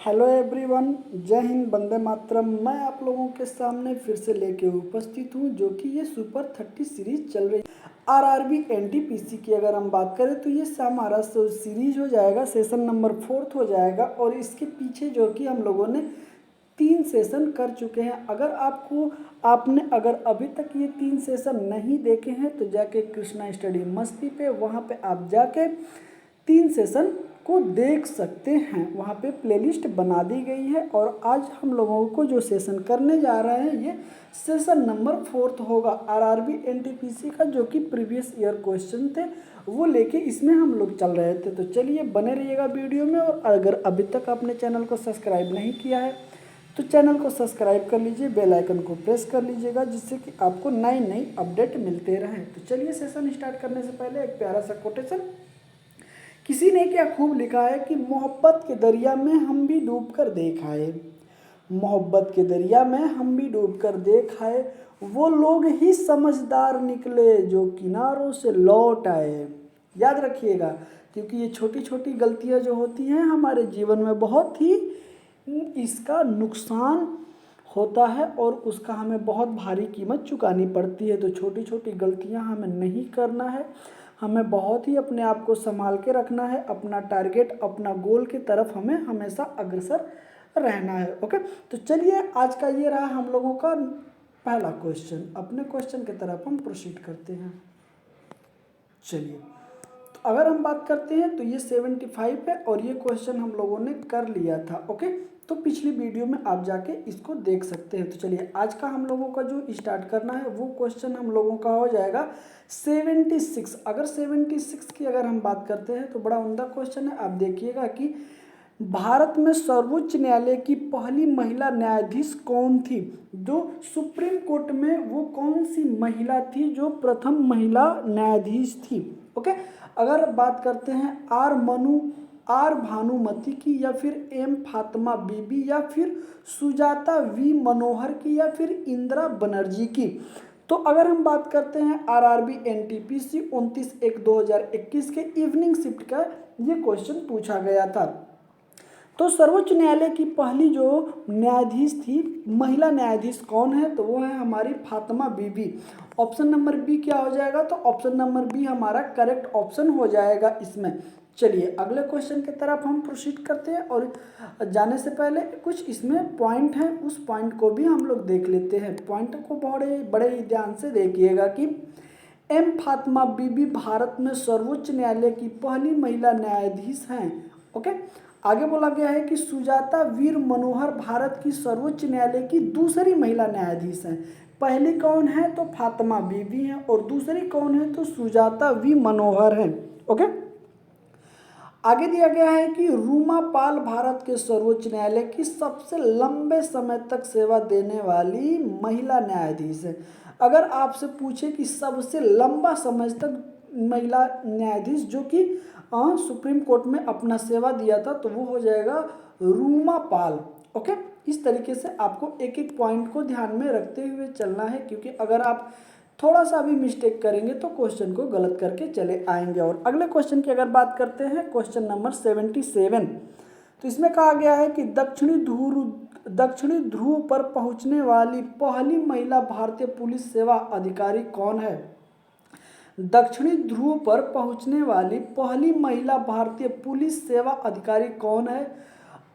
Hello everyone, जय हिंद, वंदे मातरम। मैं आप लोगों के सामने फिर से लेके उपस्थित हूँ, जो कि ये सुपर 30 सीरीज चल रही है आरआरबी एनटीपीसी की। अगर हम बात करें तो ये हमारा सीरीज हो जाएगा, सेशन नंबर 4 हो जाएगा। और इसके पीछे जो कि हम लोगों ने 3 सेशन कर चुके हैं। आपने अगर अभी तक ये 3 सेशन नहीं देखे हैं तो जाके कृष्णा स्टडी मस्ती पे, वहाँ पे आप जाके 3 सेशन को देख सकते हैं। वहाँ पे प्लेलिस्ट बना दी गई है। और आज हम लोगों को जो सेशन करने जा रहे हैं ये सेशन नंबर 4 होगा आरआरबी एनटीपीसी का, जो कि प्रीवियस ईयर क्वेश्चन थे वो लेके इसमें हम लोग चल रहे थे। तो चलिए बने रहिएगा वीडियो में। और अगर अभी तक आपने चैनल को सब्सक्राइब नहीं किया है तो चैनल को सब्सक्राइब कर लीजिए, बेल आइकन को प्रेस कर लीजिएगा, जिससे कि आपको नई नई अपडेट मिलते रहें। तो चलिए सेशन स्टार्ट करने से पहले एक प्यारा सा कोटेशन। किसी ने क्या खूब लिखा है कि मोहब्बत के दरिया में हम भी डूब कर देख आए, मोहब्बत के दरिया में हम भी डूब कर देख आए, वो लोग ही समझदार निकले जो किनारों से लौट आए। याद रखिएगा, क्योंकि ये छोटी छोटी गलतियां जो होती हैं हमारे जीवन में बहुत ही इसका नुकसान होता है और उसका हमें बहुत भारी कीमत चुकानी पड़ती है। तो छोटी छोटी गलतियां हमें नहीं करना है, हमें बहुत ही अपने आप को संभाल के रखना है। अपना टारगेट, अपना गोल की तरफ हमें हमेशा अग्रसर रहना है। ओके, तो चलिए आज का ये रहा हम लोगों का पहला क्वेश्चन। अपने क्वेश्चन की तरफ हम प्रोसीड करते हैं। चलिए, तो अगर हम बात करते हैं तो ये 75 है और ये क्वेश्चन हम लोगों ने कर लिया था। ओके, तो पिछली वीडियो में आप जाके इसको देख सकते हैं। तो चलिए आज का हम लोगों का जो स्टार्ट करना है वो क्वेश्चन हम लोगों का हो जाएगा 76। अगर 76 की अगर हम बात करते हैं तो बड़ा उम्दा क्वेश्चन है। आप देखिएगा कि भारत में सर्वोच्च न्यायालय की पहली महिला न्यायाधीश कौन थी। जो सुप्रीम कोर्ट में वो कौन सी महिला थी जो प्रथम महिला न्यायाधीश थी। ओके, अगर बात करते हैं आर भानुमति की, या फिर एम फातिमा बीबी, या फिर सुजाता वी मनोहर की, या फिर इंदिरा बनर्जी की। तो अगर हम बात करते हैं आरआरबी एनटीपीसी 29/1/2021 के इवनिंग शिफ्ट का ये क्वेश्चन पूछा गया था। तो सर्वोच्च न्यायालय की पहली जो न्यायाधीश थी, महिला न्यायाधीश कौन है, तो वो है हमारी फातिमा बीबी। ऑप्शन नंबर बी क्या हो जाएगा, तो ऑप्शन नंबर बी हमारा करेक्ट ऑप्शन हो जाएगा इसमें। चलिए अगले क्वेश्चन की तरफ हम प्रोसीड करते हैं। और जाने से पहले कुछ इसमें पॉइंट हैं, उस पॉइंट को भी हम लोग देख लेते हैं। पॉइंट को बड़े ही ध्यान से देखिएगा कि एम फातिमा बीबी भारत में सर्वोच्च न्यायालय की पहली महिला न्यायाधीश हैं। ओके, आगे बोला गया है कि सुजाता वीर मनोहर भारत की सर्वोच्च न्यायालय की दूसरी महिला न्यायाधीश हैं। पहली कौन है, तो फातिमा बीबी हैं, और दूसरी कौन है, तो सुजाता वी मनोहर हैं। ओके, आगे दिया गया है कि रूमा पाल भारत के सर्वोच्च न्यायालय की सबसे लंबे समय तक सेवा देने वाली महिला न्यायाधीश है। अगर आपसे पूछे कि सबसे लंबा समय तक महिला न्यायाधीश जो कि सुप्रीम कोर्ट में अपना सेवा दिया था, तो वो हो जाएगा रूमा पाल। ओके, इस तरीके से आपको एक एक पॉइंट को ध्यान में रखते हुए चलना है, क्योंकि अगर आप थोड़ा सा भी मिस्टेक करेंगे तो क्वेश्चन को गलत करके चले आएंगे। और अगले क्वेश्चन की अगर बात करते हैं, क्वेश्चन नंबर 77, तो इसमें कहा गया है कि दक्षिणी ध्रुव पर पहुंचने वाली पहली महिला भारतीय पुलिस सेवा अधिकारी कौन है। दक्षिणी ध्रुव पर पहुंचने वाली पहली महिला भारतीय पुलिस सेवा अधिकारी कौन है।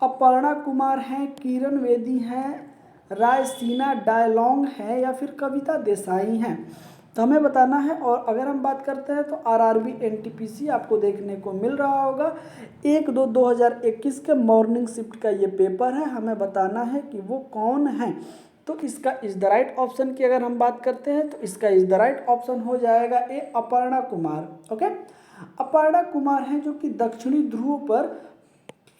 अपर्णा कुमार हैं, किरण बेदी हैं, रायसीना डायलोंग है, या फिर कविता देसाई हैं। तो हमें बताना है। और अगर हम बात करते हैं तो आरआरबी एनटीपीसी आपको देखने को मिल रहा होगा 1/2/2021 के मॉर्निंग शिफ्ट का ये पेपर है। हमें बताना है कि वो कौन है। तो इसका इज द राइट ऑप्शन की अगर हम बात करते हैं तो इसका इज द राइट ऑप्शन हो जाएगा ए, अपर्णा कुमार। ओके, अपर्णा कुमार हैं जो कि दक्षिणी ध्रुव पर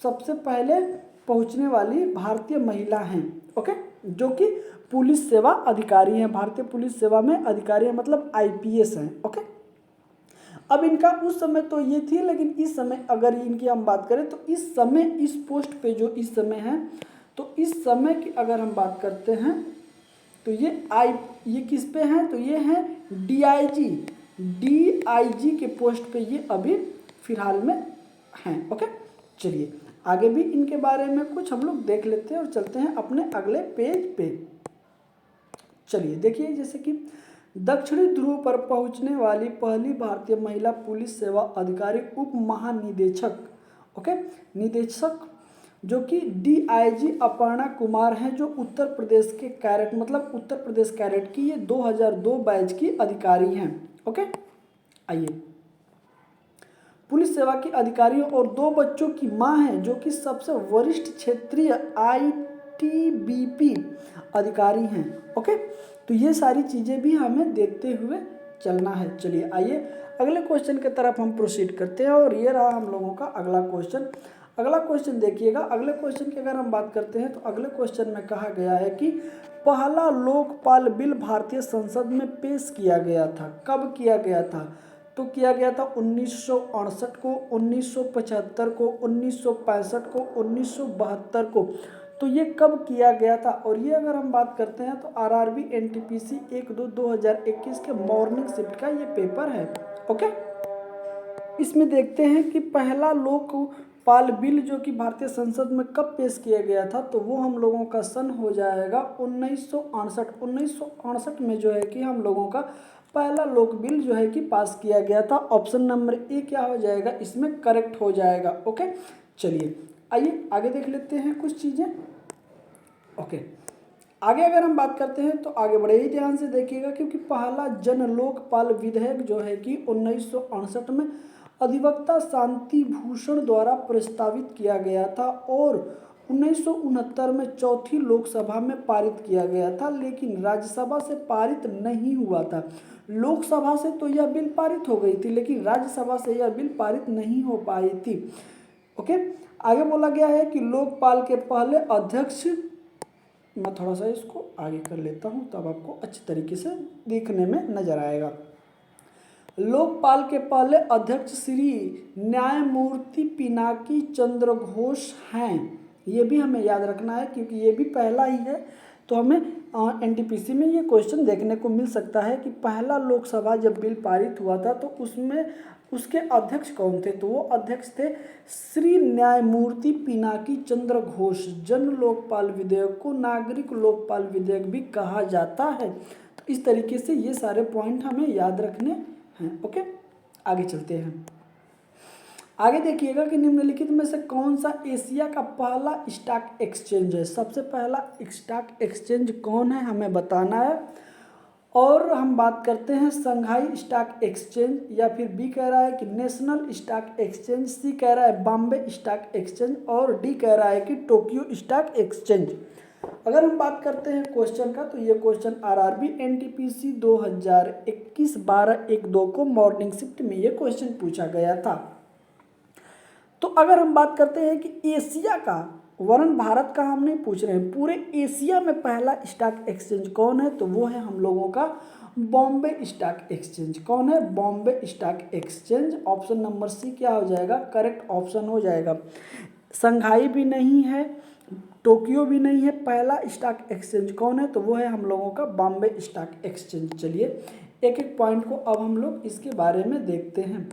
सबसे पहले पहुंचने वाली भारतीय महिला हैं। ओके, जो कि पुलिस सेवा अधिकारी हैं, भारतीय पुलिस सेवा में अधिकारी हैं, मतलब आईपीएस हैं। ओके, अब इनका उस समय तो ये थी, लेकिन इस समय अगर इनकी हम बात करें तो इस समय इस पोस्ट पे जो इस समय है, तो इस समय की अगर हम बात करते हैं तो ये किस पे हैं, तो ये हैं डीआईजी के पोस्ट पे ये अभी फिलहाल में हैं। ओके, चलिए आगे भी इनके बारे में कुछ हम लोग देख लेते हैं और चलते हैं अपने अगले पेज पे। चलिए देखिए, जैसे कि दक्षिणी ध्रुव पर पहुंचने वाली पहली भारतीय महिला पुलिस सेवा अधिकारी उप महानिदेशक, ओके, निदेशक जो कि DIG अपर्णा कुमार हैं, जो उत्तर प्रदेश के कैडेट, मतलब उत्तर प्रदेश कैडेट की ये 2002 बैच की अधिकारी हैं। ओके, आइए, पुलिस सेवा की अधिकारियों और 2 बच्चों की मां हैं, जो कि सबसे वरिष्ठ क्षेत्रीय ITBP अधिकारी हैं। ओके, तो ये सारी चीज़ें भी हमें देखते हुए चलना है। चलिए आइए अगले क्वेश्चन की तरफ हम प्रोसीड करते हैं, और ये रहा हम लोगों का अगला क्वेश्चन। अगला क्वेश्चन देखिएगा। अगले क्वेश्चन की अगर हम बात करते हैं तो अगले क्वेश्चन में कहा गया है कि पहला लोकपाल बिल भारतीय संसद में पेश किया गया था। कब किया गया था? तो किया गया था 1968 को, 1975 को, 1965 को, 1972 को। तो ये कब किया गया था? और ये अगर हम बात करते हैं तो RRB NTPC 1/2/2021 के मॉर्निंग शिफ्ट का ये पेपर है। ओके, इसमेमें देखते हैं कि पहला लोकपाल बिल जो कि भारतीय संसद में कब पेश किया गया था, तो वो हम लोगों का सन हो जाएगा 1968। 1968 में जो है कि हम लोगों का पहला लोक बिल जो है कि पास किया गया था। ऑप्शन नंबर ए क्या हो जाएगा, इसमें करेक्ट हो जाएगा। ओके, चलिए आइए आगे देख लेते हैं कुछ चीज़ें। ओके, आगे अगर हम बात करते हैं तो आगे बड़े ही ध्यान से देखिएगा, क्योंकि पहला जन लोकपाल विधेयक जो है कि 1968 में अधिवक्ता शांति भूषण द्वारा प्रस्तावित किया गया था, और 1969 में चौथी लोकसभा में पारित किया गया था, लेकिन राज्यसभा से पारित नहीं हुआ था। लोकसभा से तो यह बिल पारित हो गई थी, लेकिन राज्यसभा से यह बिल पारित नहीं हो पाई थी। ओके, आगे बोला गया है कि लोकपाल के पहले अध्यक्ष, मैं थोड़ा सा इसको आगे कर लेता हूँ तब आपको अच्छे तरीके से देखने में नजर आएगा। लोकपाल के पहले अध्यक्ष श्री न्यायमूर्ति पिनाकी चंद्र घोष हैं। ये भी हमें याद रखना है, क्योंकि ये भी पहला ही है, तो हमें NTPC में ये क्वेश्चन देखने को मिल सकता है कि पहला लोकसभा जब बिल पारित हुआ था तो उसमें उसके अध्यक्ष कौन थे? तो वो अध्यक्ष थे श्री न्यायमूर्ति पिनाकी चंद्र घोष। जन लोकपाल विधेयक को नागरिक लोकपाल विधेयक भी कहा जाता है। तो इस तरीके से ये सारे पॉइंट हमें याद रखने हैं। ओके, आगे चलते हैं। आगे देखिएगा कि निम्नलिखित में से कौन सा एशिया का पहला स्टॉक एक्सचेंज है। सबसे पहला स्टॉक एक्सचेंज कौन है, हमें बताना है। और हम बात करते हैं संघाई स्टॉक एक्सचेंज, या फिर बी कह रहा है कि नेशनल स्टॉक एक्सचेंज, सी कह रहा है बॉम्बे स्टॉक एक्सचेंज, और डी कह रहा है कि टोक्यो स्टॉक एक्सचेंज। अगर हम बात करते हैं क्वेश्चन का, तो ये क्वेश्चन RRB NTPC 2021-12-1-2 को मॉर्निंग शिफ्ट में ये क्वेश्चन पूछा गया था। तो अगर हम बात करते हैं कि एशिया का, वरन भारत का हम नहीं पूछ रहे हैं, पूरे एशिया में पहला स्टॉक एक्सचेंज कौन है, तो वो है हम लोगों का बॉम्बे स्टॉक एक्सचेंज। कौन है? Bombay stock exchange. Option number C क्या हो जाएगा, करेक्ट ऑप्शन हो जाएगा। संघाई भी नहीं है, टोक्यो भी नहीं है, पहला स्टॉक एक्सचेंज कौन है, तो वो है हम लोगों का बॉम्बे स्टॉक एक्सचेंज। चलिए एक एक पॉइंट को अब हम लोग इसके बारे में देखते हैं।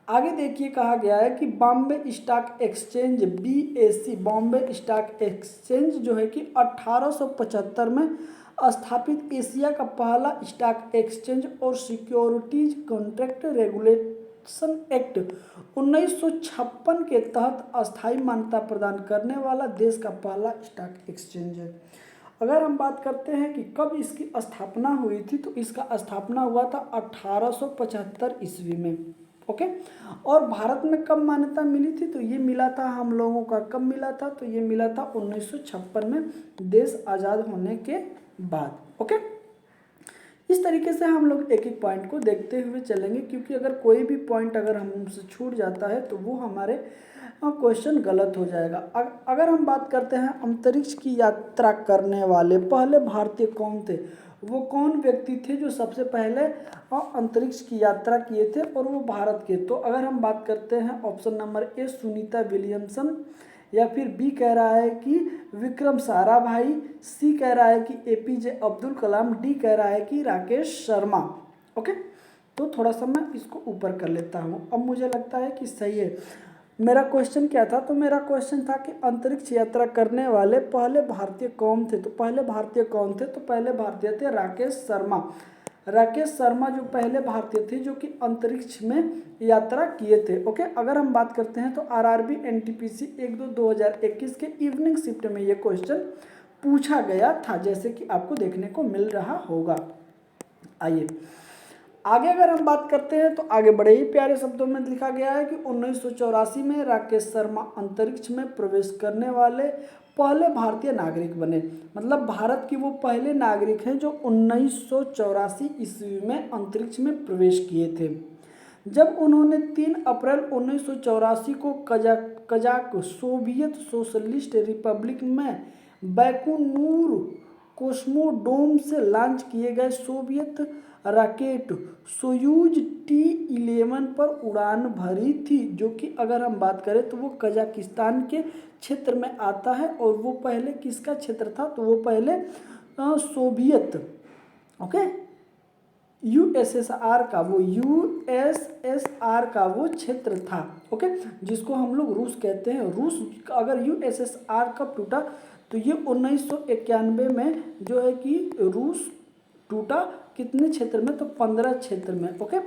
आगे देखिए, कहा गया है कि Bombay stock exchange BSE, Bombay stock exchange जो है कि 1875 में स्थापित एशिया का पहला स्टॉक एक्सचेंज और सिक्योरिटीज कॉन्ट्रैक्ट रेगुलेशन एक्ट 1956 के तहत अस्थायी मान्यता प्रदान करने वाला देश का पहला स्टॉक एक्सचेंज है। अगर हम बात करते हैं कि कब इसकी स्थापना हुई थी, तो इसका स्थापना हुआ था 1875 ईस्वी में। ओके, और भारत में कब मान्यता मिली थी, तो ये मिला था हम लोगों का, कब मिला था, तो ये मिला था 1956 में, देश आज़ाद होने के बाद। ओके, इस तरीके से हम लोग एक एक पॉइंट को देखते हुए चलेंगे, क्योंकि अगर कोई भी पॉइंट अगर हमसे छूट जाता है तो वो हमारे क्वेश्चन गलत हो जाएगा। अगर हम बात करते हैं अंतरिक्ष की यात्रा करने वाले पहले भारतीय कौन थे, वो कौन व्यक्ति थे जो सबसे पहले अंतरिक्ष की यात्रा किए थे, और वो भारत के। तो अगर हम बात करते हैं option number A Sunita Williamson, या फिर बी कह रहा है कि विक्रम साराभाई, सी कह रहा है कि APJ अब्दुल कलाम, डी कह रहा है कि राकेश शर्मा। ओके, तो थोड़ा सा मैं इसको ऊपर कर लेता हूँ। अब मुझे लगता है कि सही है। मेरा क्वेश्चन क्या था, तो मेरा क्वेश्चन था कि अंतरिक्ष यात्रा करने वाले पहले भारतीय कौन थे। तो पहले भारतीय कौन थे, तो पहले भारतीय थे राकेश शर्मा। राकेश शर्मा जो पहले भारतीय थे जो कि अंतरिक्ष में यात्रा किए थे। ओके, अगर हम बात करते हैं तो आरआरबी एनटीपीसी 1/2/2021 के इवनिंग शिफ्ट में ये क्वेश्चन पूछा गया था, जैसे कि आपको देखने को मिल रहा होगा। आइए आगे अगर हम बात करते हैं तो आगे बड़े ही प्यारे शब्दों में लिखा गया है कि 1984 में राकेश शर्मा अंतरिक्ष में प्रवेश करने वाले पहले भारतीय नागरिक बने। मतलब भारत की वो पहले नागरिक हैं जो 1984 ईस्वी में अंतरिक्ष में प्रवेश किए थे। जब उन्होंने 3 अप्रैल 1984 को कजाक सोवियत सोशलिस्ट रिपब्लिक में बैकुनूर कोस्मोडोम से लॉन्च किए गए सोवियत रॉकेट सोयूज T-11 पर उड़ान भरी थी, जो कि अगर हम बात करें तो वो कजाकिस्तान के क्षेत्र में आता है। और वो पहले किसका क्षेत्र था, तो वो पहले सोवियत यूएसएसआर का वो क्षेत्र था। ओके, जिसको हम लोग रूस कहते हैं। रूस अगर यूएसएसआर कब टूटा, तो ये 1991 में जो है कि रूस टूटा। कितने क्षेत्र में, तो 15 क्षेत्र में। ओके,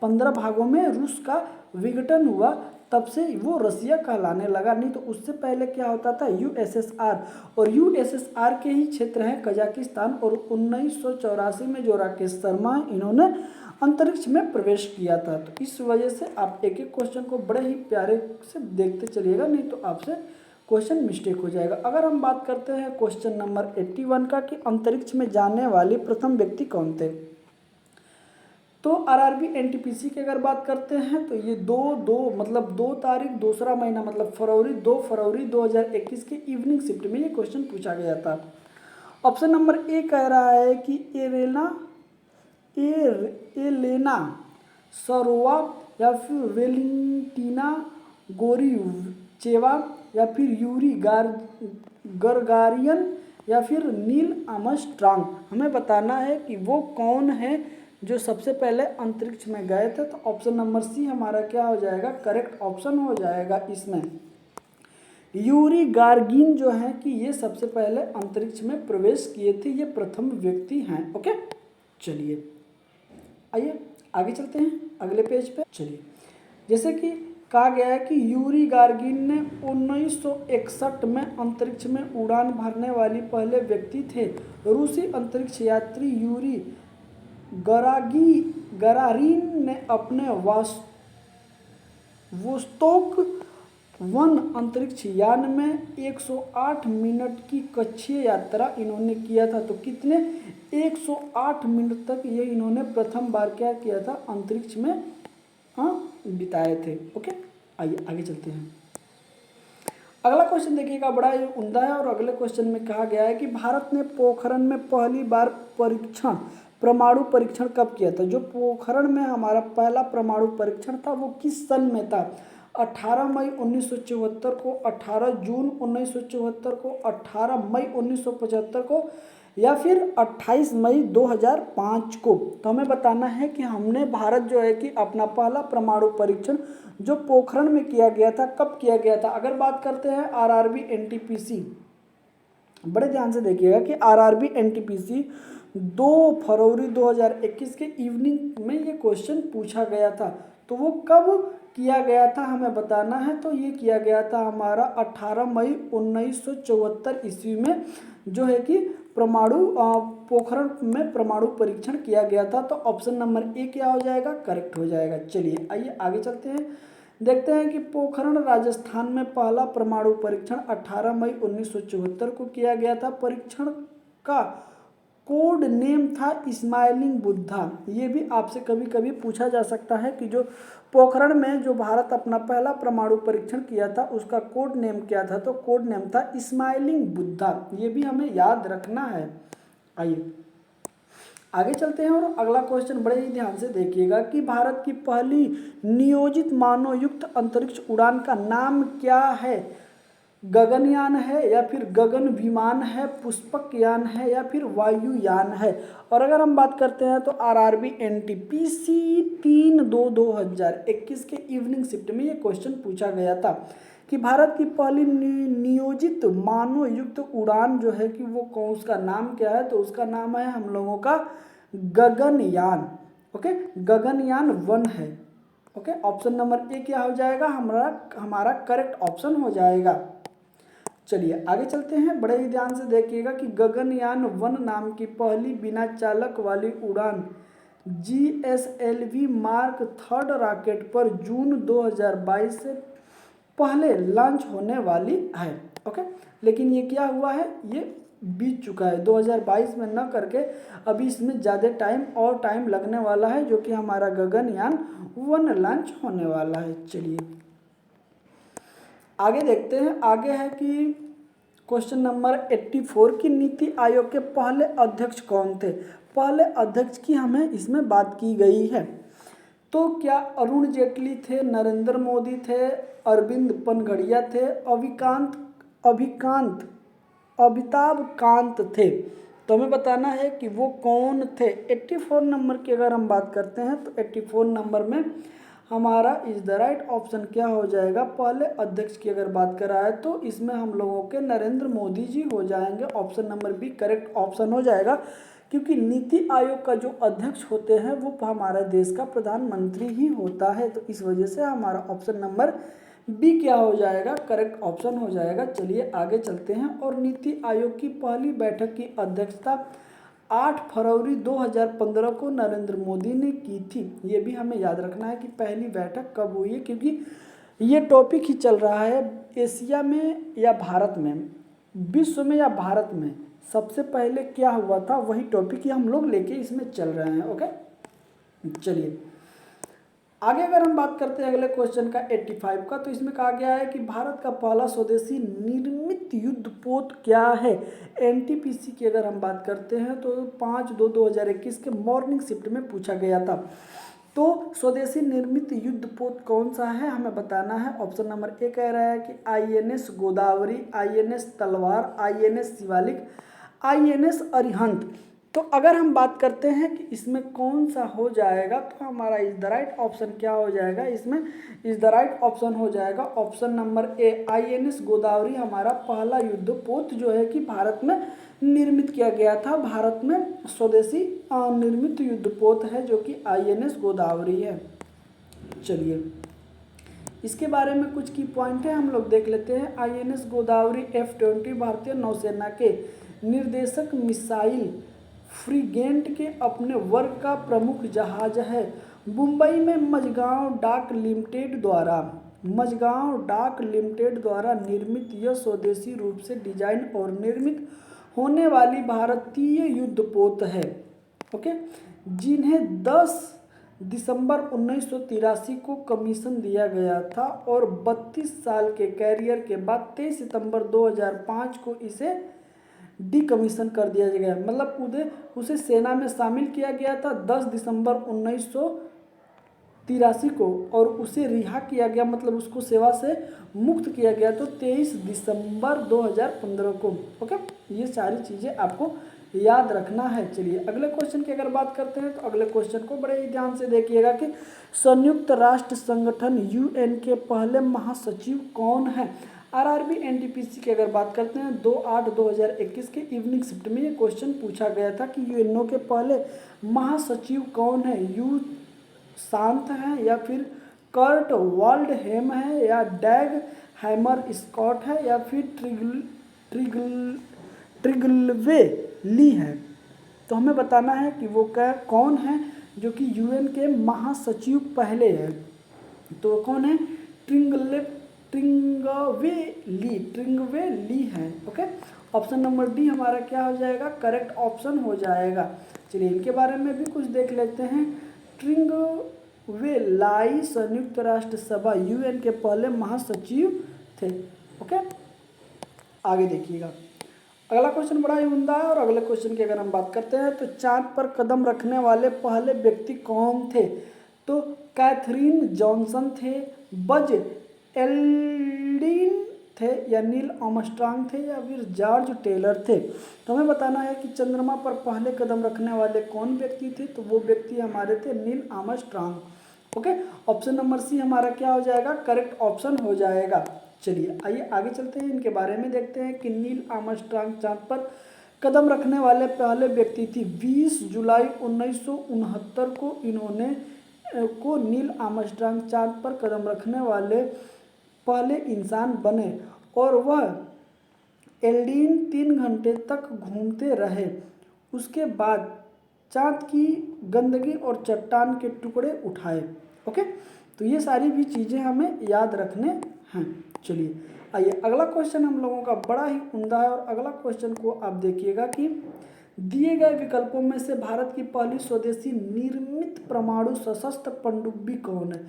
15 भागों में रूस का विघटन हुआ, तब से वो रसिया कहलाने लगा। नहीं तो उससे पहले क्या होता था, यूएसएसआर। और यूएसएसआर के ही क्षेत्र हैं कजाकिस्तान। और 1984 में जो राकेश शर्मा इन्होंने अंतरिक्ष में प्रवेश किया था। तो इस वजह से आप एक एक क्वेश्चन को बड़े ही प्यारे से देखते चलिएगा, नहीं तो आपसे क्वेश्चन मिस्टेक हो जाएगा। अगर हम बात करते हैं क्वेश्चन नंबर 81 का कि अंतरिक्ष में जाने वाले प्रथम व्यक्ति कौन थे, तो आरआरबी एनटीपीसी की अगर बात करते हैं तो ये 2 तारीख दूसरा महीना मतलब 2 फरवरी 2021 के इवनिंग शिफ्ट में ये क्वेश्चन पूछा गया था। ऑप्शन नंबर ए कह रहा है कि एलेना सरोवा या फिर वेलेंटीना गोरीचेवा या फिर यूरी गरगारियन या फिर नील आर्मस्ट्रांग। हमें बताना है कि वो कौन है जो सबसे पहले अंतरिक्ष में गए थे। तो ऑप्शन नंबर सी हमारा क्या हो जाएगा, करेक्ट ऑप्शन हो जाएगा इसमें। यूरी गार्गिन जो है कि ये सबसे पहले अंतरिक्ष में प्रवेश किए थे, ये प्रथम व्यक्ति हैं। ओके, चलिए आइए आगे चलते हैं अगले पेज पे। चलिए, जैसे कि कहा गया है कि यूरी गार्गिन ने 1961 में अंतरिक्ष में उड़ान भरने वाली पहले व्यक्ति थे। रूसी अंतरिक्ष यात्री यूरी गरारीन ने अपने वोस्तोक 1 अंतरिक्ष यान में 108 मिनट की कक्षीय यात्रा इन्होंने किया था। तो कितने 108 मिनट तक ये इन्होंने प्रथम बार क्या किया था, अंतरिक्ष में बिताए थे। ओके, आइए आगे चलते हैं। अगला क्वेश्चन देखिएगा, बड़ा ही उम्दा है। और अगले क्वेश्चन में कहा गया है कि भारत ने पोखरण में पहली बार परमाणु परीक्षण कब किया था। जो पोखरण में हमारा पहला परमाणु परीक्षण था वो किस सन में था, 18 मई 1974 को, 18 जून 1974 को, 18 मई 1975 को या फिर 28 मई 2005 को। तो हमें बताना है कि हमने भारत जो है कि अपना पहला परमाणु परीक्षण जो पोखरण में किया गया था कब किया गया था। अगर बात करते हैं आरआरबी एनटीपीसी, बड़े ध्यान से देखिएगा कि आरआरबी एनटीपीसी 2 फरवरी 2021 के इवनिंग में ये क्वेश्चन पूछा गया था। तो वो कब किया गया था हमें बताना है। तो ये किया गया था हमारा 18 मई 1974 ईस्वी में जो है कि पोखरण में परमाणु परीक्षण किया गया था। तो ऑप्शन नंबर ए क्या हो जाएगा, करेक्ट हो जाएगा। चलिए आइए आगे चलते हैं, देखते हैं कि पोखरण राजस्थान में पहला परमाणु परीक्षण 18 मई 1974 को किया गया था। परीक्षण का कोड नेम था स्माइलिंग बुद्धा। ये भी आपसे कभी कभी पूछा जा सकता है कि जो पोखरण में जो भारत अपना पहला परमाणु परीक्षण किया था उसका कोड नेम क्या था। तो कोड नेम था स्माइलिंग बुद्धा, ये भी हमें याद रखना है। आइए आगे चलते हैं और अगला क्वेश्चन बड़े ही ध्यान से देखिएगा कि भारत की पहली नियोजित मानव युक्त अंतरिक्ष उड़ान का नाम क्या है। गगनयान है या फिर गगन विमान है, पुष्पक यान है या फिर वायुयान है। और अगर हम बात करते हैं तो आरआरबी एनटीपीसी 3/2/2021 के इवनिंग शिफ्ट में ये क्वेश्चन पूछा गया था कि भारत की पहली नियोजित मानव युक्त उड़ान जो है कि वो कौन, उसका नाम क्या है, तो उसका नाम है हम लोगों का गगनयान। ओके, गगनयान 1 है। ओके, ऑप्शन नंबर ए क्या हो जाएगा, हमारा करेक्ट ऑप्शन हो जाएगा। चलिए आगे चलते हैं, बड़े ही ध्यान से देखिएगा कि गगनयान 1 नाम की पहली बिना चालक वाली उड़ान GSLV मार्क 3 रॉकेट पर जून 2022 से पहले लॉन्च होने वाली है। ओके, लेकिन ये क्या हुआ है, ये बीत चुका है 2022 में न करके, अभी इसमें ज़्यादा टाइम लगने वाला है, जो कि हमारा गगनयान 1 लॉन्च होने वाला है। चलिए आगे देखते हैं, आगे है कि क्वेश्चन नंबर 84 की नीति आयोग के पहले अध्यक्ष कौन थे। पहले अध्यक्ष की हमें इसमें बात की गई है, तो क्या अरुण जेटली थे, नरेंद्र मोदी थे, अरविंद पनघड़िया थे, अमिताभ कांत थे। तो हमें बताना है कि वो कौन थे। 84 नंबर की अगर हम बात करते हैं तो 84 नंबर में हमारा इज द राइट ऑप्शन क्या हो जाएगा, पहले अध्यक्ष की अगर बात करा है तो इसमें हम लोगों के नरेंद्र मोदी जी हो जाएंगे। Option number B correct option हो जाएगा, क्योंकि नीति आयोग का जो अध्यक्ष होते हैं वो हमारे देश का प्रधानमंत्री ही होता है, तो इस वजह से हमारा ऑप्शन नंबर बी क्या हो जाएगा, करेक्ट ऑप्शन हो जाएगा। चलिए आगे चलते हैं, और नीति आयोग की पहली बैठक की अध्यक्षता 8 फरवरी 2015 को नरेंद्र मोदी ने की थी। ये भी हमें याद रखना है कि पहली बैठक कब हुई है, क्योंकि ये टॉपिक ही चल रहा है एशिया में या भारत में, विश्व में या भारत में सबसे पहले क्या हुआ था, वही टॉपिक ही हम लोग लेके इसमें चल रहे हैं। ओके, चलिए आगे अगर हम बात करते हैं अगले क्वेश्चन का 85 का, तो इसमें कहा गया है कि भारत का पहला स्वदेशी निर्मित युद्धपोत क्या है। एनटीपीसी की अगर हम बात करते हैं तो 5/2/2021 के मॉर्निंग शिफ्ट में पूछा गया था। तो स्वदेशी निर्मित युद्धपोत कौन सा है, हमें बताना है। ऑप्शन नंबर ए कह रहा है कि INS गोदावरी, INS तलवार, INS शिवालिक, INS अरिहंत। तो अगर हम बात करते हैं कि इसमें कौन सा हो जाएगा, तो हमारा इज द राइट ऑप्शन क्या हो जाएगा, इसमें इज द राइट ऑप्शन हो जाएगा option number A, INS Godavari हमारा पहला युद्धपोत जो है कि भारत में निर्मित किया गया था। भारत में स्वदेशी निर्मित युद्धपोत है जो कि INS गोदावरी है। चलिए इसके बारे में कुछ की पॉइंट है हम लोग देख लेते हैं। INS गोदावरी F-20 भारतीय नौसेना के निर्देशक मिसाइल फ्रिगेट के अपने वर्ग का प्रमुख जहाज है। मुंबई में मझगांव डाक लिमिटेड द्वारा निर्मित यह स्वदेशी रूप से डिजाइन और निर्मित होने वाली भारतीय युद्धपोत है। ओके, जिन्हें 10 दिसंबर 1983 को कमीशन दिया गया था और 32 साल के कैरियर के बाद 23 सितंबर 2005 को इसे डिकमीशन कर दिया गया, मतलब उसे सेना में शामिल किया गया था 10 दिसंबर 1983 को, और उसे रिहा किया गया, मतलब उसको सेवा से मुक्त किया गया तो 23 दिसंबर 2015 को। ओके, ये सारी चीज़ें आपको याद रखना है। चलिए अगले क्वेश्चन की अगर बात करते हैं तो अगले क्वेश्चन को बड़े ही ध्यान से देखिएगा कि संयुक्त राष्ट्र संगठन UN के पहले महासचिव कौन है। आरआरबी एनटीपीसी की अगर बात करते हैं 2/8/2021 के इवनिंग शिफ्ट में ये क्वेश्चन पूछा गया था कि यूएनओ के पहले महासचिव कौन है। यू शांत हैं या फिर कर्ट वाल्डहेम है या डैग हैमर स्कॉट है या फिर ट्रिगलवे ली है। तो हमें बताना है कि वो कौन है जो कि यूएन के महासचिव पहले है। तो कौन है, ट्रिंगवे ली है। ओके, ऑप्शन नंबर डी हमारा क्या हो जाएगा, करेक्ट ऑप्शन हो जाएगा। चलिए इनके बारे में भी कुछ देख लेते हैं। ट्रिंगवे लाई संयुक्त राष्ट्र सभा UN के पहले महासचिव थे। ओके, आगे देखिएगा अगला क्वेश्चन बड़ा ही उम्दा है। और अगले क्वेश्चन की अगर हम बात करते हैं तो चांद पर कदम रखने वाले पहले व्यक्ति कौन थे। तो कैथरीन जॉनसन थे, बज एल्ड्रिन थे या नील आर्मस्ट्रांग थे या फिर जॉर्ज टेलर थे। तो हमें बताना है कि चंद्रमा पर पहले कदम रखने वाले कौन व्यक्ति थे, तो वो व्यक्ति हमारे थे Neil Armstrong. Okay, option number C हमारा क्या हो जाएगा, करेक्ट ऑप्शन हो जाएगा। चलिए आइए आगे चलते हैं, इनके बारे में देखते हैं कि नील आर्मस्ट्रांग चांद पर कदम रखने वाले पहले व्यक्ति थी। 20 जुलाई 1969 को इन्होंने नील आर्मस्ट्रांग चांद पर कदम रखने वाले पहले इंसान बने और वह एल्डीन 3 घंटे तक घूमते रहे। उसके बाद चांद की गंदगी और चट्टान के टुकड़े उठाए। ओके, तो ये सारी भी चीज़ें हमें याद रखने हैं। चलिए आइए, अगला क्वेश्चन हम लोगों का बड़ा ही उम्दा है और अगला क्वेश्चन को आप देखिएगा कि दिए गए विकल्पों में से भारत की पहली स्वदेशी निर्मित परमाणु सशस्त्र पनडुब्बी कौन है।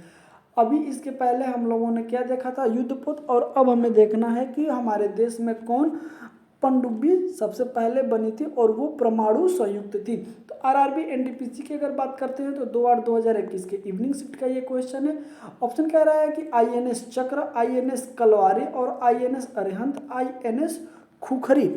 अभी इसके पहले हम लोगों ने क्या देखा था, युद्धपोत, और अब हमें देखना है कि हमारे देश में कौन पनडुब्बी सबसे पहले बनी थी और वो परमाणु संयुक्त थी। तो आरआरबी एनटीपीसी की अगर बात करते हैं तो 2/8/2021 के इवनिंग शिफ्ट का ये क्वेश्चन है। ऑप्शन कह रहा है कि आईएनएस चक्र, आईएनएस कलवारी और आईएनएस अरिहंत, आईएनएस खुखरी।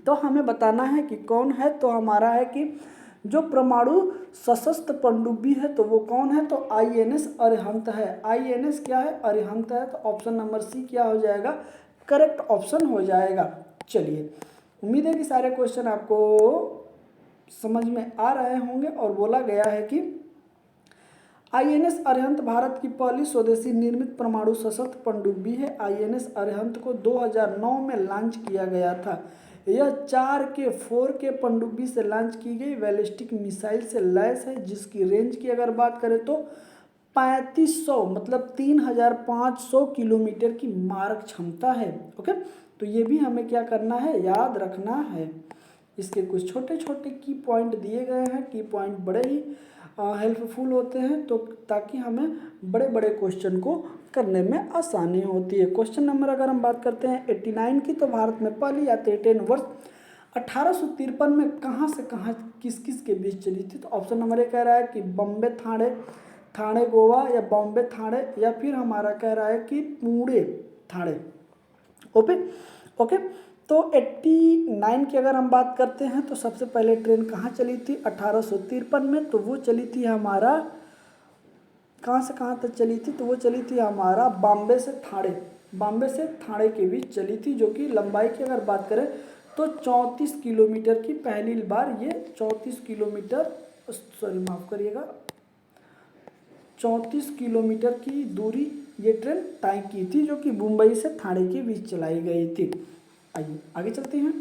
तो हमें बताना है कि कौन है, तो हमारा है कि जो परमाणु सशस्त्र पनडुब्बी है तो वो कौन है, तो आईएनएस अरिहंत है। आईएनएस क्या है, अरिहंत है। तो ऑप्शन नंबर सी क्या हो जाएगा, करेक्ट ऑप्शन हो जाएगा। चलिए, उम्मीद है कि सारे क्वेश्चन आपको समझ में आ रहे होंगे। और बोला गया है कि आईएनएस अरिहंत भारत की पहली स्वदेशी निर्मित परमाणु सशस्त्र पनडुब्बी है। आईएनएस अरिहंत को 2009 में लॉन्च किया गया था। यह 4K पनडुब्बी से लॉन्च की गई बैलिस्टिक मिसाइल से लैस है, जिसकी रेंज की अगर बात करें तो 3500 मतलब 3500 किलोमीटर की मारक क्षमता है। ओके, तो ये भी हमें क्या करना है, याद रखना है। इसके कुछ छोटे छोटे की पॉइंट दिए गए हैं। की पॉइंट बड़े ही हेल्पफुल होते हैं, तो ताकि हमें बड़े बड़े क्वेश्चन को करने में आसानी होती है। क्वेश्चन नंबर अगर हम बात करते हैं 89 की, तो भारत में पहली यात्री ट्रेन वर्ष 1853 में कहाँ से कहाँ किस किस के बीच चली थी। तो ऑप्शन नंबर ए कह रहा है कि बॉम्बे थाने गोवा, या बॉम्बे थाने, या फिर हमारा कह रहा है कि पुणे थाने। ओके, तो 89 की अगर हम बात करते हैं तो सबसे पहले ट्रेन कहाँ चली थी, 1853 में। तो वो चली थी हमारा, कहाँ से कहाँ तक चली थी, तो वो चली थी हमारा बॉम्बे से थाने के बीच चली थी, जो कि लंबाई की अगर बात करें तो 34 किलोमीटर की पहली बार ये 34 किलोमीटर, सॉरी माफ़ करिएगा, 34 किलोमीटर की दूरी ये ट्रेन तय की थी, जो कि मुंबई से थाने के बीच चलाई गई थी। आइए आगे चलते हैं।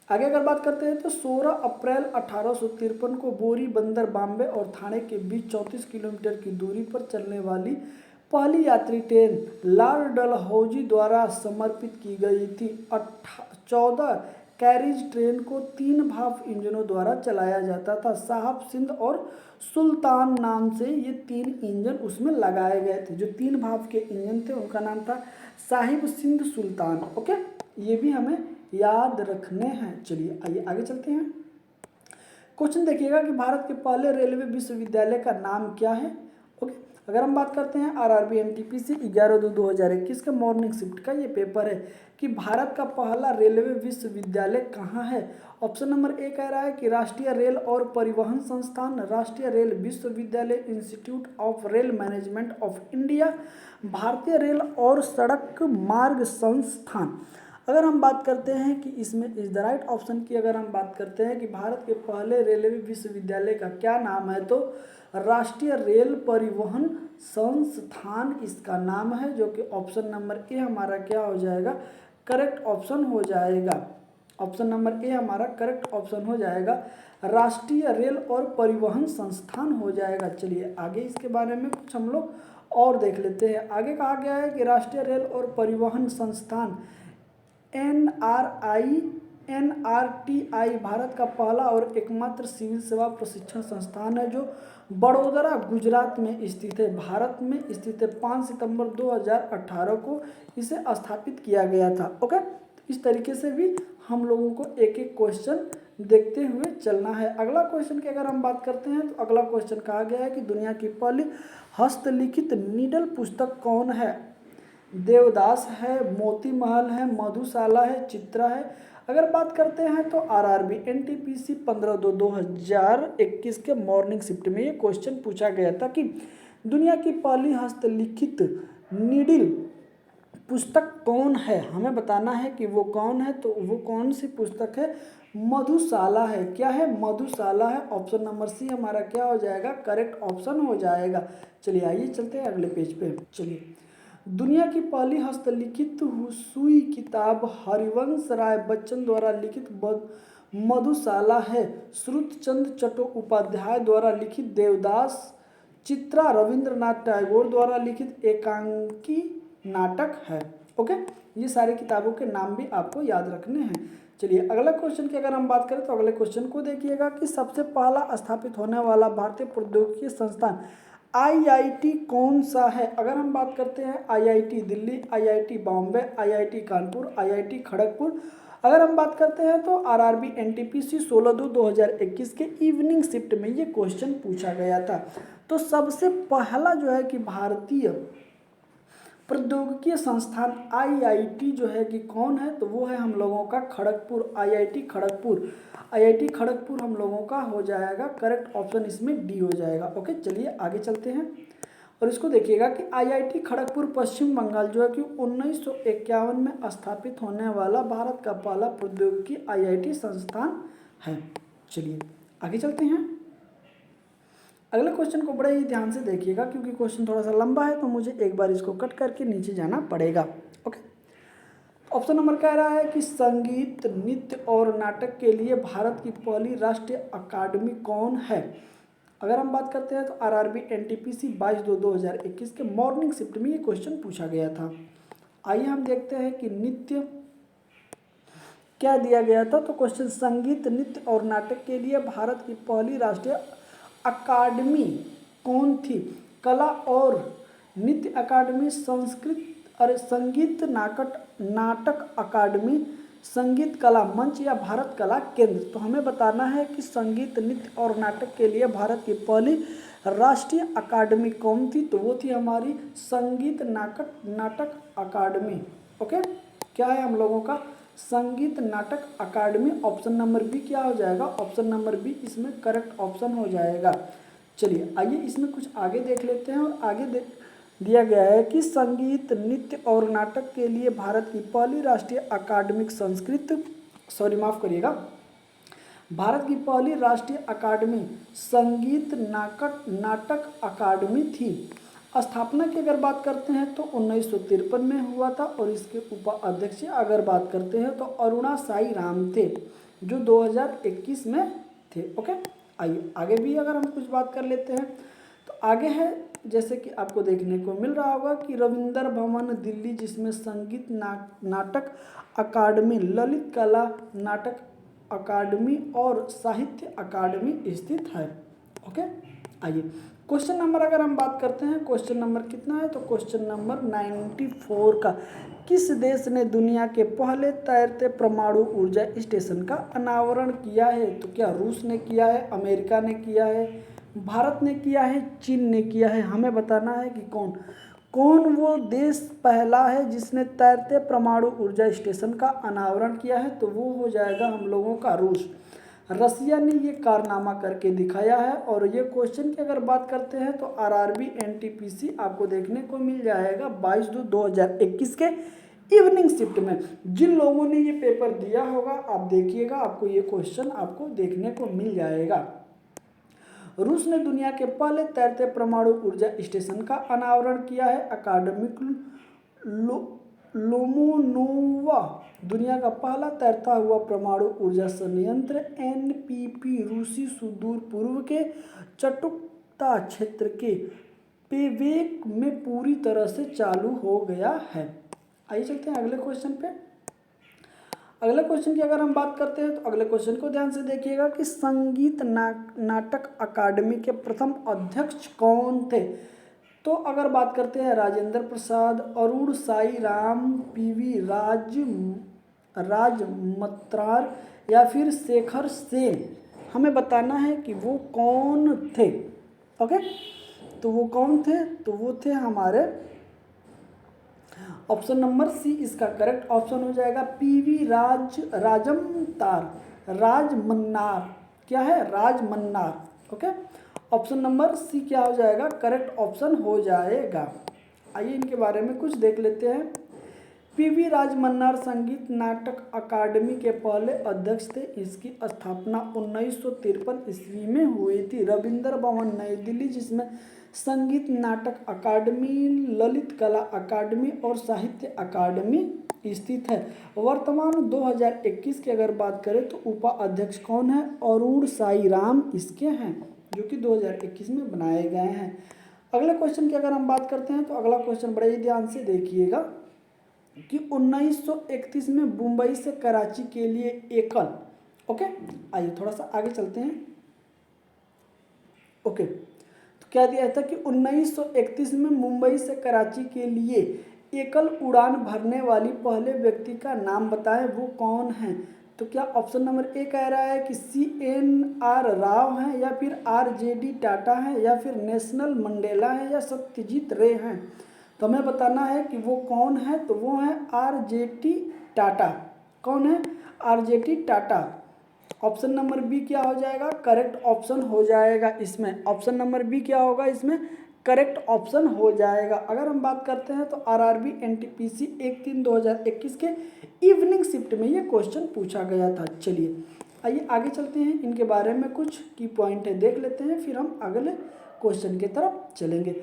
आगे अगर बात करते हैं तो 16 अप्रैल 1853 को बोरी बंदर बॉम्बे और थाने के बीच 34 किलोमीटर की दूरी पर चलने वाली पहली यात्री ट्रेन लॉर्ड डलहौजी द्वारा समर्पित की गई थी। 14 कैरिज ट्रेन को 3 भाप इंजनों द्वारा चलाया जाता था। साहब सिंध और सुल्तान नाम से ये 3 इंजन उसमें लगाए गए थे। जो 3 भाप के इंजन थे उनका नाम था साहिब सिंध सुल्तान। ओके, ये भी हमें याद रखने हैं। चलिए आइए आगे चलते हैं। क्वेश्चन देखिएगा कि भारत के पहले रेलवे विश्वविद्यालय का नाम क्या है। ओके, अगर हम बात करते हैं आरआरबी एनटीपीसी 11/2/2021 का मॉर्निंग शिफ्ट का ये पेपर है कि भारत का पहला रेलवे विश्वविद्यालय कहाँ है। ऑप्शन नंबर ए कह रहा है कि राष्ट्रीय रेल और परिवहन संस्थान, राष्ट्रीय रेल विश्वविद्यालय, institute of rail management of India, भारतीय रेल और सड़क मार्ग संस्थान। अगर हम बात करते हैं कि इसमें इज द राइट ऑप्शन की अगर हम बात करते हैं कि भारत के पहले रेलवे विश्वविद्यालय का क्या नाम है, तो राष्ट्रीय रेल परिवहन संस्थान इसका नाम है, जो कि ऑप्शन नंबर ए हमारा क्या हो जाएगा, करेक्ट ऑप्शन हो जाएगा। ऑप्शन नंबर ए हमारा करेक्ट ऑप्शन हो जाएगा, राष्ट्रीय रेल और परिवहन संस्थान हो जाएगा। चलिए आगे इसके बारे में कुछ हम लोग और देख लेते हैं। आगे कहा गया है कि राष्ट्रीय रेल और परिवहन संस्थान NRTI भारत का पहला और एकमात्र सिविल सेवा प्रशिक्षण संस्थान है, जो बड़ोदरा गुजरात में स्थित है। भारत में स्थित है। 5 सितंबर 2018 को इसे स्थापित किया गया था। ओके, इस तरीके से भी हम लोगों को एक एक क्वेश्चन देखते हुए चलना है। अगला क्वेश्चन की अगर हम बात करते हैं तो अगला क्वेश्चन कहा गया है कि दुनिया की पहली हस्तलिखित नीडल पुस्तक कौन है। देवदास है, मोती महल है, मधुशाला है, चित्रा है। अगर बात करते हैं तो आरआरबी एनटीपीसी 15/2/2021 के मॉर्निंग शिफ्ट में ये क्वेश्चन पूछा गया था कि दुनिया की पहली हस्तलिखित नीडल पुस्तक कौन है। हमें बताना है कि वो कौन है, तो वो कौन सी पुस्तक है, मधुशाला है। क्या है, मधुशाला है। ऑप्शन नंबर सी हमारा क्या हो जाएगा, करेक्ट ऑप्शन हो जाएगा। चलिए आइए चलते हैं अगले पेज पे। चलिए, दुनिया की पहली हस्तलिखित सुई किताब हरिवंश राय बच्चन द्वारा लिखित मधुशाला है। श्रुतचंद चट्टोपाध्याय द्वारा लिखित देवदास। चित्रा रविंद्रनाथ टैगोर द्वारा लिखित एकांकी नाटक है। ओके, ये सारी किताबों के नाम भी आपको याद रखने हैं। चलिए अगला क्वेश्चन की अगर हम बात करें तो अगले क्वेश्चन को देखिएगा कि सबसे पहला स्थापित होने वाला भारतीय प्रौद्योगिकी संस्थान आईआईटी कौन सा है। अगर हम बात करते हैं IIT Delhi, IIT Bombay, IIT Kanpur, IIT Kharagpur. अगर हम बात करते हैं तो आरआरबी एनटीपीसी 16/2/2021 के इवनिंग शिफ्ट में ये क्वेश्चन पूछा गया था। तो सबसे पहला जो है कि भारतीय प्रौद्योगिकी संस्थान आईआईटी जो है कि कौन है, तो वो है हम लोगों का खड़गपुर, आईआईटी खड़गपुर। आईआईटी खड़गपुर हम लोगों का हो जाएगा, करेक्ट ऑप्शन इसमें डी हो जाएगा। ओके, चलिए आगे चलते हैं और इसको देखिएगा कि आईआईटी खड़गपुर पश्चिम बंगाल जो है कि 1951 में स्थापित होने वाला भारत का पहला प्रौद्योगिकी आईआईटी संस्थान है। चलिए आगे चलते हैं। अगले क्वेश्चन को बड़े ही ध्यान से देखिएगा क्योंकि क्वेश्चन थोड़ा सा लंबा है, तो मुझे एक बार इसको कट करके नीचे जाना पड़ेगा। ओके, ऑप्शन नंबर कह रहा है कि संगीत, नृत्य और नाटक के लिए भारत की पहली राष्ट्रीय अकादमी कौन है। अगर हम बात करते हैं तो आरआरबी एनटीपीसी 22/2/2021 के मॉर्निंग शिफ्ट में ये क्वेश्चन पूछा गया था। आइए हम देखते हैं कि नृत्य क्या दिया गया था। तो क्वेश्चन, संगीत, नृत्य और नाटक के लिए भारत की पहली राष्ट्रीय अकादमी कौन थी। कला और नृत्य अकादमी, संगीत नाटक अकादमी, संगीत कला मंच या भारत कला केंद्र। तो हमें बताना है कि संगीत, नृत्य और नाटक के लिए भारत की पहली राष्ट्रीय अकादमी कौन थी, तो वो थी हमारी संगीत नाटक अकादमी। ओके, क्या है हम लोगों का, संगीत नाटक अकादमी। ऑप्शन नंबर बी क्या हो जाएगा, ऑप्शन नंबर बी इसमें करेक्ट ऑप्शन हो जाएगा। चलिए आइए इसमें कुछ आगे देख लेते हैं और आगे दिया गया है कि संगीत, नृत्य और नाटक के लिए भारत की पहली राष्ट्रीय अकादमिक माफ करिएगा, भारत की पहली राष्ट्रीय अकादमी संगीत नाटक अकादमी थी। स्थापना की अगर बात करते हैं तो 1953 में हुआ था और इसके उपाध्यक्ष अगर बात करते हैं तो अरुणा साई राम थे जो 2021 में थे। ओके, आइए आगे भी अगर हम कुछ बात कर लेते हैं तो आगे है, जैसे कि आपको देखने को मिल रहा होगा कि रविंद्र भवन दिल्ली, जिसमें संगीत नाटक अकादमी, ललित कला नाटक अकादमी और साहित्य अकादमी स्थित है। ओके, आइए क्वेश्चन नंबर अगर हम बात करते हैं, क्वेश्चन नंबर कितना है, तो क्वेश्चन नंबर 94 का, किस देश ने दुनिया के पहले तैरते परमाणु ऊर्जा स्टेशन का अनावरण किया है। तो क्या रूस ने किया है, अमेरिका ने किया है, भारत ने किया है, चीन ने किया है। हमें बताना है कि कौन वो देश पहला है जिसने तैरते परमाणु ऊर्जा स्टेशन का अनावरण किया है, तो वो हो जाएगा हम लोगों का रूस। रसिया ने ये कारनामा करके दिखाया है। और ये क्वेश्चन की अगर बात करते हैं तो आरआरबी एनटीपीसी आपको देखने को मिल जाएगा 22/2/2021 के इवनिंग शिफ्ट में। जिन लोगों ने ये पेपर दिया होगा आप देखिएगा, आपको ये क्वेश्चन आपको देखने को मिल जाएगा। रूस ने दुनिया के पहले तैरते परमाणु ऊर्जा स्टेशन का अनावरण किया है। अकादमिक लोमोनोवा दुनिया का पहला तैरता हुआ परमाणु ऊर्जा संयंत्र एनपीपी रूसी सुदूर पूर्व के चटुक्ता क्षेत्र के पेवेक में पूरी तरह से चालू हो गया है। आइए चलते हैं अगले क्वेश्चन पे। अगले क्वेश्चन की अगर हम बात करते हैं तो अगले क्वेश्चन को ध्यान से देखिएगा कि संगीत नाटक अकादमी के प्रथम अध्यक्ष कौन थे। तो अगर बात करते हैं राजेंद्र प्रसाद, अरुण साई राम, पीवी राजमत्रार या फिर शेखर सेन, हमें बताना है कि वो कौन थे। ओके, तो वो कौन थे, तो वो थे हमारे ऑप्शन नंबर सी इसका करेक्ट ऑप्शन हो जाएगा। पीवी राजमन्नार, क्या है, Rajamannar. Okay, option number C क्या हो जाएगा, करेक्ट ऑप्शन हो जाएगा। आइए इनके बारे में कुछ देख लेते हैं। पीवी राजमन्नार संगीत नाटक अकादमी के पहले अध्यक्ष थे। इसकी स्थापना 1953 ईस्वी में हुई थी। रविंद्र भवन नई दिल्ली, जिसमें संगीत नाटक अकादमी, ललित कला अकादमी और साहित्य अकादमी स्थित है। वर्तमान 2021 की अगर बात करें तो उपाध्यक्ष कौन है, अरुण साईराम इसके हैं, जो कि 2021 में बनाए गए हैं। अगले क्वेश्चन की अगर हम बात करते हैं तो अगला क्वेश्चन बड़े ही ध्यान से देखिएगा कि 1931 में मुंबई से कराची के लिए एकल, ओके, आइए थोड़ा सा आगे चलते हैं। ओके, तो क्या दिया था कि 1931 में मुंबई से कराची के लिए एकल उड़ान भरने वाली पहले व्यक्ति का नाम बताएं, वो कौन है। तो क्या ऑप्शन नंबर ए कह रहा है कि CNR राव हैं, या फिर RJD टाटा है, या फिर नेशनल मंडेला है, या सत्यजीत रे हैं। तो हमें बताना है कि वो कौन है। तो वो है RJT टाटा। कौन है, RJT Tata. Option number B क्या हो जाएगा, करेक्ट ऑप्शन हो जाएगा इसमें। ऑप्शन नंबर बी क्या होगा इसमें, करेक्ट ऑप्शन हो जाएगा। अगर हम बात करते हैं तो RRB NTPC 1/3/2021 के इवनिंग शिफ्ट में ये क्वेश्चन पूछा गया था। चलिए आइए आगे चलते हैं, इनके बारे में कुछ की पॉइंट है देख लेते हैं, फिर हम अगले क्वेश्चन की तरफ चलेंगे।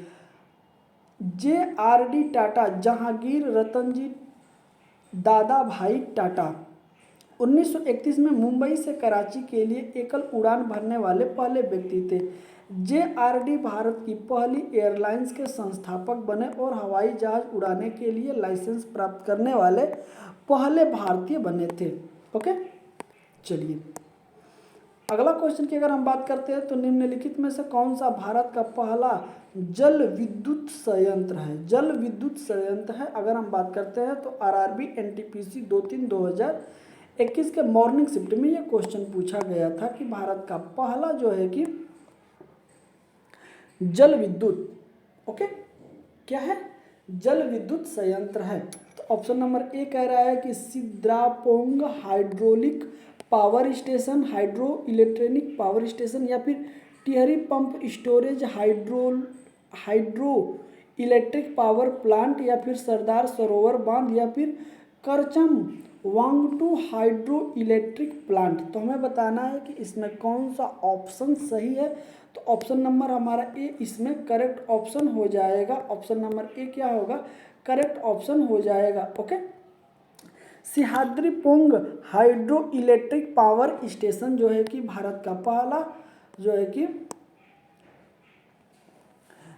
JRD टाटा, जहांगीर रतनजी दादा भाई टाटा 1931 में मुंबई से कराची के लिए एकल उड़ान भरने वाले पहले व्यक्ति थे। JRD भारत की पहली एयरलाइंस के संस्थापक बने और हवाई जहाज उड़ाने के लिए लाइसेंस प्राप्त करने वाले पहले भारतीय बने थे। ओके, चलिए अगला क्वेश्चन की अगर हम बात करते हैं तो निम्नलिखित में से कौन सा भारत का पहला जल विद्युत संयंत्र है। जल विद्युत संयंत्र है, अगर हम बात करते हैं तो RRB NTPC 2/3/2021 के मॉर्निंग शिफ्ट में ये क्वेश्चन पूछा गया था कि भारत का पहला जो है कि जल विद्युत, ओके, क्या है, जल विद्युत संयंत्र है। तो ऑप्शन नंबर ए कह रहा है कि Sidrapong hydraulic power station, hydro electronic power station, या फिर Tehri pump storage hydro electric power plant, या फिर सरदार सरोवर बांध, या फिर Karcham Wangtoo hydro electric plant. तो हमें बताना है कि इसमें कौन सा ऑप्शन सही है। तो ऑप्शन नंबर हमारा ए इसमें करेक्ट ऑप्शन हो जाएगा। ऑप्शन नंबर ए क्या होगा, करेक्ट ऑप्शन हो जाएगा। Okay, Sidrapong hydro electric power station जो है कि भारत का पहला जो है कि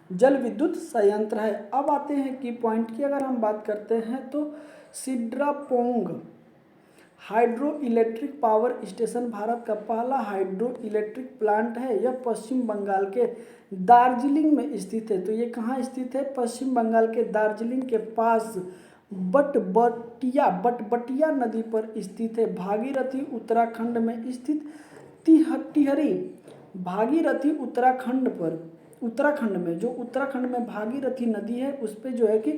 जल विद्युत संयंत्र है। अब आते हैं की पॉइंट की अगर हम बात करते हैं तो Sidrapong hydro electric power station Bharat का पहला हाइड्रो इलेक्ट्रिक प्लांट है। यह पश्चिम बंगाल के दार्जिलिंग में स्थित है। तो ये कहाँ स्थित है, पश्चिम बंगाल के दार्जिलिंग के पास बटबटिया नदी पर स्थित है। भागीरथी उत्तराखंड में स्थित टिहरी भागीरथी उत्तराखंड में जो उत्तराखंड में भागीरथी नदी है उस पर जो है कि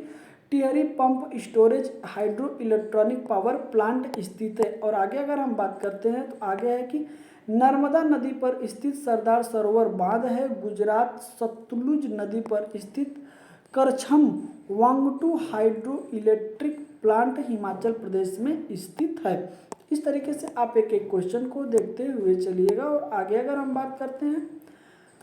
Tehri pump storage hydro electronic power plant स्थित है। और आगे अगर हम बात करते हैं तो आगे है कि नर्मदा नदी पर स्थित सरदार सरोवर बांध है। गुजरात सतलुज नदी पर स्थित Karcham Wangtoo hydro electric plant Himachal Pradesh में स्थित है। इस तरीके से आप एक एक क्वेश्चन को देखते हुए चलिएगा। और आगे अगर हम बात करते हैं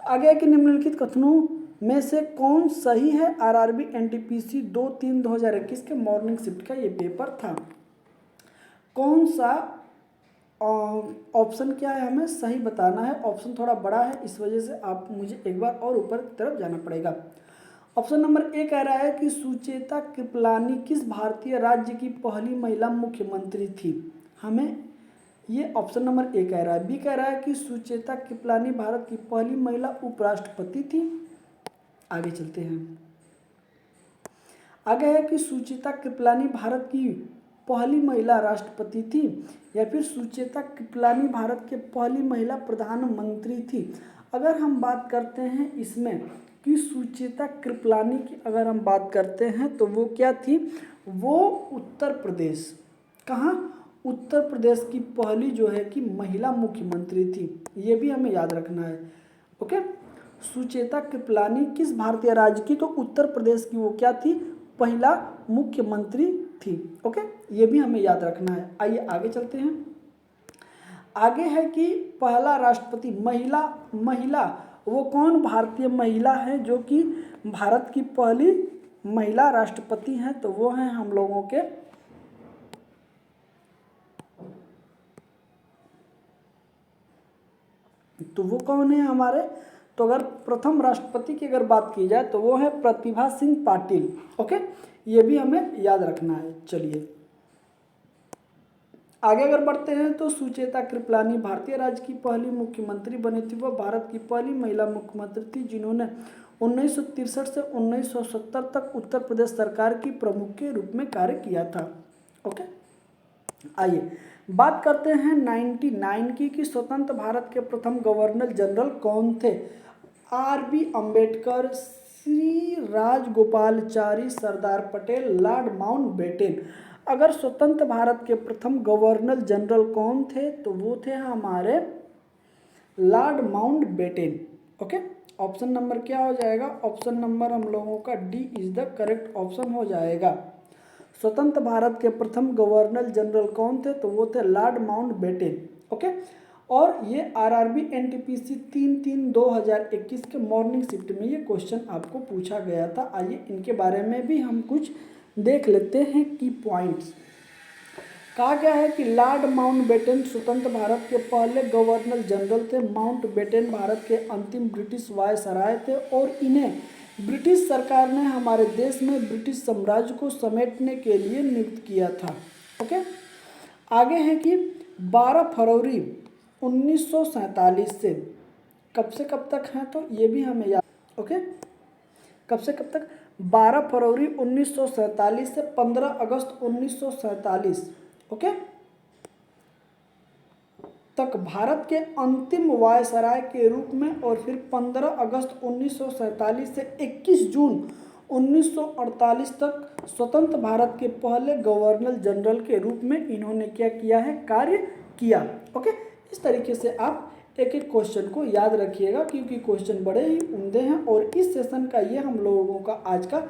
तो आगे के निम्नलिखित कथनों में से कौन सही है। RRB NTPC 2/3/2021 के मॉर्निंग शिफ्ट का ये पेपर था। कौन सा ऑप्शन क्या है हमें सही बताना है। ऑप्शन थोड़ा बड़ा है, इस वजह से आप मुझे एक बार और ऊपर की तरफ जाना पड़ेगा। ऑप्शन नंबर ए कह रहा है कि सुचेता कृपलानी किस भारतीय राज्य की पहली महिला मुख्यमंत्री थी। हमें ये ऑप्शन नंबर ए कह रहा है। बी कह रहा है कि सुचेता कृपलानी भारत की पहली महिला उपराष्ट्रपति थी। आगे चलते हैं, आगे है कि सुचेता कृपलानी भारत की पहली महिला राष्ट्रपति थी, या फिर सुचेता कृपलानी भारत के पहली महिला प्रधानमंत्री थी। अगर हम बात करते हैं इसमें कि सुचेता कृपलानी की अगर हम बात करते हैं तो वो क्या थी, वो उत्तर प्रदेश, कहाँ, उत्तर प्रदेश की पहली जो है कि महिला मुख्यमंत्री थी, ये भी हमें याद रखना है। ओके, सुचेता कृपलानी किस भारतीय राज्य की, तो उत्तर प्रदेश की वो क्या थी, पहला मुख्यमंत्री थी। ओके, ये भी हमें याद रखना है। आइए आगे चलते हैं। आगे है कि पहला राष्ट्रपति महिला वो कौन भारतीय महिला है जो कि भारत की पहली महिला राष्ट्रपति हैं, तो वो हैं हम लोगों के तो वो कौन है हमारे, तो अगर प्रथम राष्ट्रपति की अगर बात की जाए तो वो है प्रतिभा सिंह पाटिल। ओके, ये भी हमें याद रखना है। चलिए आगे अगर बढ़ते हैं तो सुचेता कृपलानी भारतीय राज्य की पहली मुख्यमंत्री बनी थी। वह भारत की पहली महिला मुख्यमंत्री थी जिन्होंने 1963 से 1970 तक उत्तर प्रदेश सरकार की प्रमुख के रूप में कार्य किया था। ओके, आइए बात करते हैं 99 की कि स्वतंत्र भारत के प्रथम गवर्नर जनरल कौन थे। RB. Ambedkar, Shri Rajagopalachari, Sardar Patel, Lord Mountbatten. अगर स्वतंत्र भारत के प्रथम गवर्नर जनरल कौन थे तो वो थे हमारे Lord Mountbatten. Okay, option number क्या हो जाएगा, ऑप्शन नंबर हम लोगों का D is the correct option हो जाएगा। स्वतंत्र भारत के प्रथम गवर्नर जनरल कौन थे तो वो थे लॉर्ड माउंटबेटन। ओके, और ये आरआरबी एनटीपीसी 3/3/2021 के मॉर्निंग शिफ्ट में ये क्वेश्चन आपको पूछा गया था। आइए इनके बारे में भी हम कुछ देख लेते हैं की पॉइंट्स। कहा गया है कि लॉर्ड माउंटबेटन स्वतंत्र भारत के पहले गवर्नर जनरल थे। माउंटबेटन भारत के अंतिम ब्रिटिश वायसराय थे और इन्हें ब्रिटिश सरकार ने हमारे देश में ब्रिटिश साम्राज्य को समेटने के लिए नियुक्त किया था। ओके, आगे है कि 12 फरवरी 1947 से कब तक है तो ये भी हमें याद। ओके, कब से कब तक, 12 फरवरी 1947 से 15 अगस्त 1947 ओके तक भारत के अंतिम वायसराय के रूप में, और फिर 15 अगस्त 1947 से 21 जून 1948 तक स्वतंत्र भारत के पहले गवर्नर जनरल के रूप में इन्होंने क्या किया है, कार्य किया। ओके, इस तरीके से आप एक एक क्वेश्चन को याद रखिएगा क्योंकि क्वेश्चन बड़े ही उम्दे हैं और इस सेशन का ये हम लोगों का आज का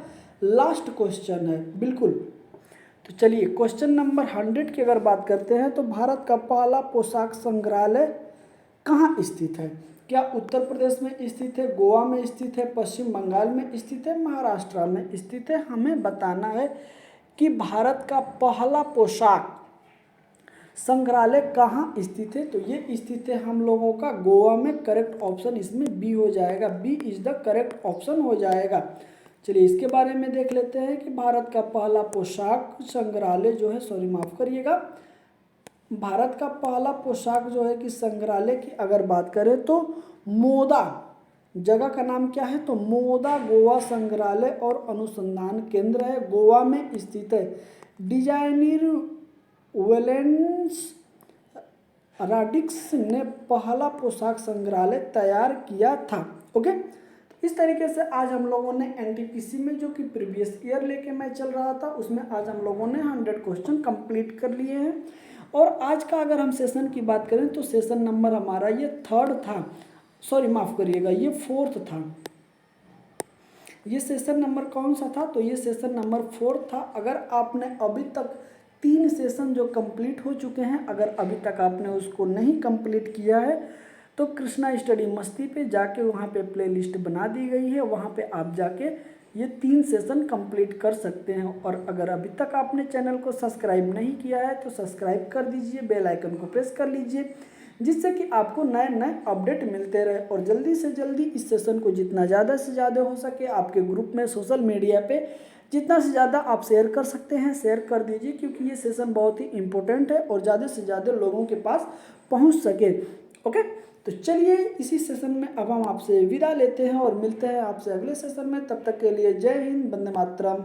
लास्ट क्वेश्चन है बिल्कुल। तो चलिए क्वेश्चन नंबर 100 की अगर बात करते हैं तो भारत का पहला पोशाक संग्रहालय कहाँ स्थित है। क्या उत्तर प्रदेश में स्थित है, गोवा में स्थित है, पश्चिम बंगाल में स्थित है, महाराष्ट्र में स्थित है। हमें बताना है कि भारत का पहला पोशाक संग्रहालय कहाँ स्थित है। तो ये स्थित है हम लोगों का गोवा में। करेक्ट ऑप्शन इसमें बी हो जाएगा, B is the correct option हो जाएगा। चलिए इसके बारे में देख लेते हैं कि भारत का पहला पोशाक संग्रहालय जो है, सॉरी माफ़ करिएगा, भारत का पहला पोशाक जो है कि संग्रहालय की अगर बात करें तो मोदा, जगह का नाम क्या है तो मोदा गोवा संग्रहालय और अनुसंधान केंद्र है, गोवा में स्थित है। डिजाइनर वेलेंस राडिक्स ने पहला पोशाक संग्रहालय तैयार किया था। ओके, इस तरीके से आज हम लोगों ने एनटीपीसी में जो कि प्रीवियस ईयर लेके मैं चल रहा था उसमें आज हम लोगों ने 100 क्वेश्चन कंप्लीट कर लिए हैं। और आज का अगर हम सेशन की बात करें तो सेशन नंबर हमारा ये 3rd था, सॉरी माफ़ करिएगा ये 4th था। ये सेशन नंबर कौन सा था तो ये सेशन नंबर 4 था। अगर आपने अभी तक 3 सेशन जो कंप्लीट हो चुके हैं, अगर अभी तक आपने उसको नहीं कंप्लीट किया है तो कृष्णा स्टडी मस्ती पे जाके वहाँ पे प्लेलिस्ट बना दी गई है, वहाँ पे आप जाके ये 3 सेशन कंप्लीट कर सकते हैं। और अगर अभी तक आपने चैनल को सब्सक्राइब नहीं किया है तो सब्सक्राइब कर दीजिए, बेल आइकन को प्रेस कर लीजिए जिससे कि आपको नए नए अपडेट मिलते रहे। और जल्दी से जल्दी इस सेशन को जितना ज़्यादा से ज़्यादा हो सके आपके ग्रुप में, सोशल मीडिया पे जितना से ज़्यादा आप शेयर कर सकते हैं शेयर कर दीजिए क्योंकि ये सेशन बहुत ही इम्पोर्टेंट है और ज़्यादा से ज़्यादा लोगों के पास पहुंच सके। ओके, तो चलिए इसी सेशन में अब हम आपसे विदा लेते हैं और मिलते हैं आपसे अगले सेशन में। तब तक के लिए जय हिंद, वंदे मातरम।